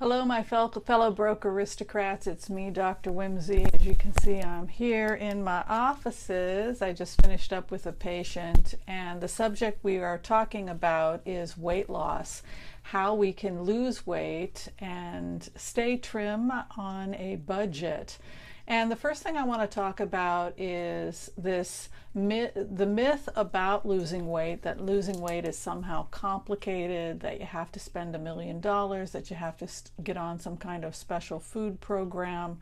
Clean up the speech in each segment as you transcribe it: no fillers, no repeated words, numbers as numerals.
Hello, my fellow broke aristocrats. It's me, Dr. Whimsy. As you can see, I'm here in my offices. I just finished up with a patient, and the subject we are talking about is weight loss, how we can lose weight and stay trim on a budget. And the first thing I want to talk about is the myth about losing weight, that losing weight is somehow complicated, that you have to spend $1 million, that you have to get on some kind of special food program.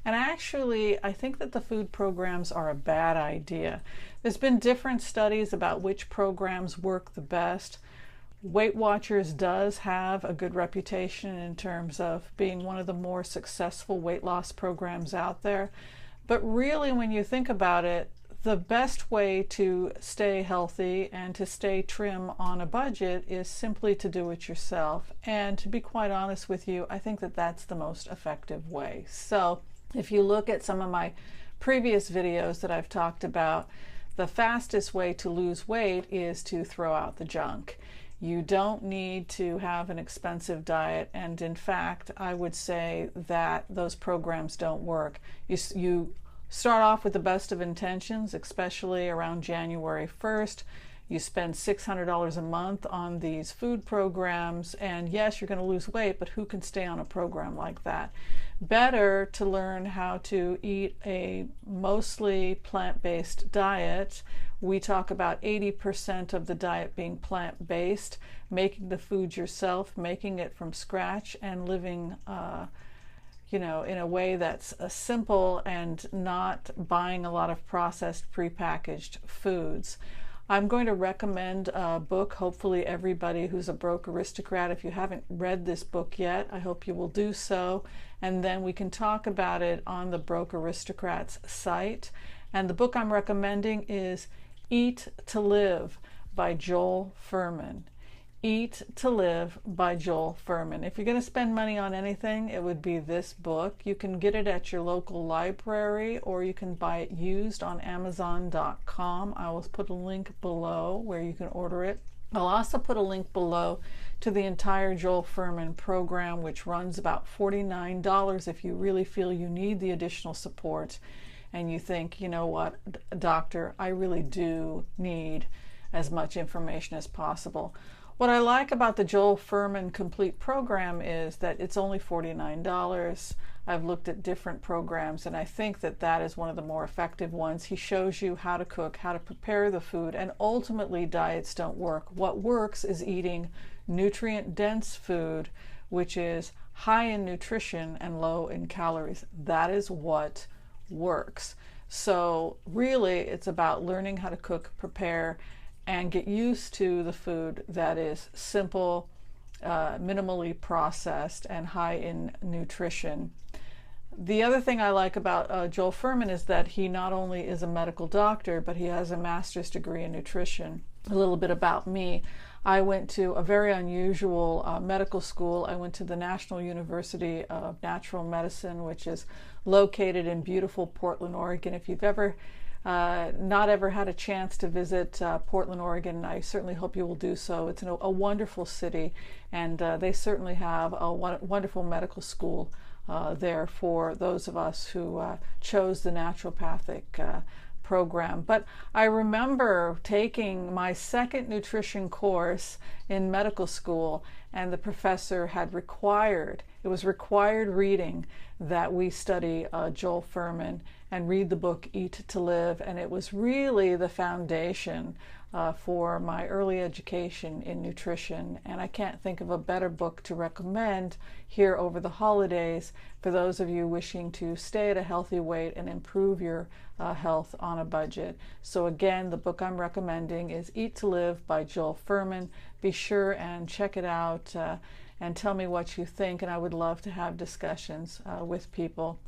And I think that the food programs are a bad idea. There's been different studies about which programs work the best. Weight Watchers does have a good reputation in terms of being one of the more successful weight loss programs out there. But really, when you think about it, the best way to stay healthy and to stay trim on a budget is simply to do it yourself. And to be quite honest with you, I think that that's the most effective way. So if you look at some of my previous videos that I've talked about, the fastest way to lose weight is to throw out the junk. You don't need to have an expensive diet, and in fact, I would say that those programs don't work. You start off with the best of intentions, especially around January 1st. You spend $600 a month on these food programs, and yes, you're going to lose weight, but who can stay on a program like that? Better to learn how to eat a mostly plant-based diet. We talk about 80% of the diet being plant-based, making the food yourself, making it from scratch, and living in a way that's simple and not buying a lot of processed, prepackaged foods. I'm going to recommend a book, hopefully everybody who's a broke aristocrat. If you haven't read this book yet, I hope you will do so, and then we can talk about it on the Broke Aristocrats site. And the book I'm recommending is Eat to Live by Joel Furman. Eat to Live by Joel Furman. If you're going to spend money on anything, it would be this book. You can get it at your local library, or you can buy it used on Amazon.com. I will put a link below where you can order it. I'll also put a link below to the entire Joel Furman program, which runs about $49 if you really feel you need the additional support and you think, you know what, doctor, I really do need as much information as possible. What I like about the Joel Furman Complete program is that it's only $49. I've looked at different programs, and I think that that is one of the more effective ones. He shows you how to cook, how to prepare the food, and ultimately diets don't work. What works is eating nutrient-dense food, which is high in nutrition and low in calories. That is what works. So really, it's about learning how to cook, prepare, and get used to the food that is simple, minimally processed, and high in nutrition. The other thing I like about Joel Furman is that he not only is a medical doctor, but he has a master's degree in nutrition. A little bit about me. I went to a very unusual medical school. I went to the National University of Natural Medicine, which is located in beautiful Portland, Oregon. If you've ever not ever had a chance to visit Portland, Oregon, I certainly hope you will do so. It's a wonderful city, and they certainly have a wonderful medical school there for those of us who chose the naturopathic program. But I remember taking my second nutrition course in medical school, and the professor had it was required reading that we study Joel Furman and read the book Eat to Live, and it was really the foundation for my early education in nutrition. And I can't think of a better book to recommend here over the holidays for those of you wishing to stay at a healthy weight and improve your health on a budget. So again, the book I'm recommending is Eat to Live by Joel Furman. Be sure and check it out and tell me what you think, and I would love to have discussions with people.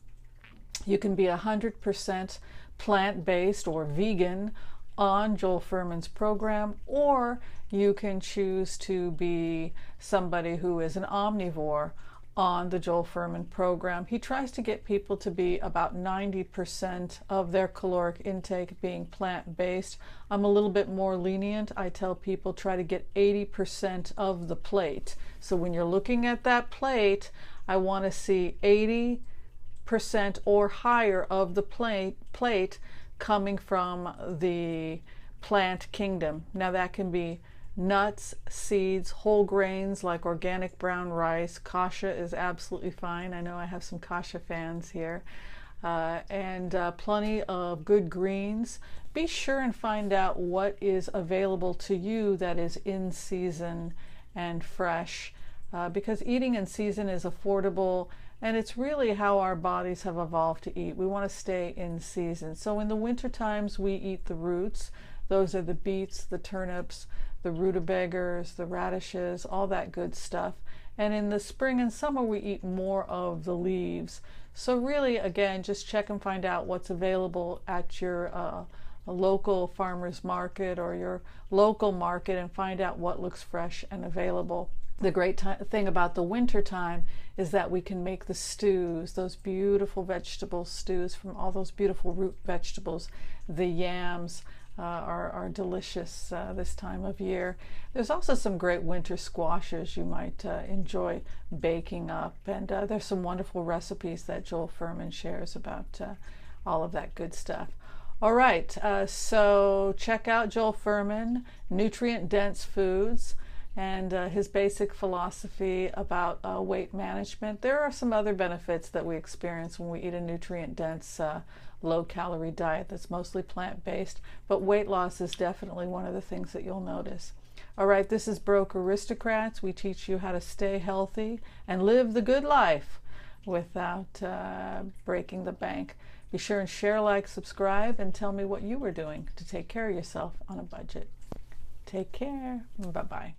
You can be 100% plant-based or vegan on Joel Furman's program, or you can choose to be somebody who is an omnivore on the Joel Furman program. He tries to get people to be about 90% of their caloric intake being plant-based. I'm a little bit more lenient. I tell people try to get 80% of the plate. So when you're looking at that plate, I want to see 80% or higher of the plate coming from the plant kingdom. Now that can be nuts, seeds, whole grains like organic brown rice. Kasha is absolutely fine. I know I have some Kasha fans here. And plenty of good greens. Be sure and find out what is available to you that is in season and fresh, because eating in season is affordable, and it's really how our bodies have evolved to eat. We want to stay in season. So in the winter times we eat the roots. Those are the beets, the turnips, the rutabagas, the radishes, all that good stuff. And in the spring and summer we eat more of the leaves. So really, again, just check and find out what's available at your local farmer's market or your local market, and find out what looks fresh and available. The great thing about the winter time is that we can make the stews, those beautiful vegetable stews from all those beautiful root vegetables. The yams are delicious this time of year. There's also some great winter squashes you might enjoy baking up, and there's some wonderful recipes that Joel Furman shares about all of that good stuff. All right, so check out Joel Furman, Nutrient-Dense Foods, and his basic philosophy about weight management. There are some other benefits that we experience when we eat a nutrient-dense, low-calorie diet that's mostly plant-based, but weight loss is definitely one of the things that you'll notice. All right, this is Broke Aristocrats. We teach you how to stay healthy and live the good life without breaking the bank. Be sure and share, like, subscribe, and tell me what you were doing to take care of yourself on a budget. Take care. Bye-bye.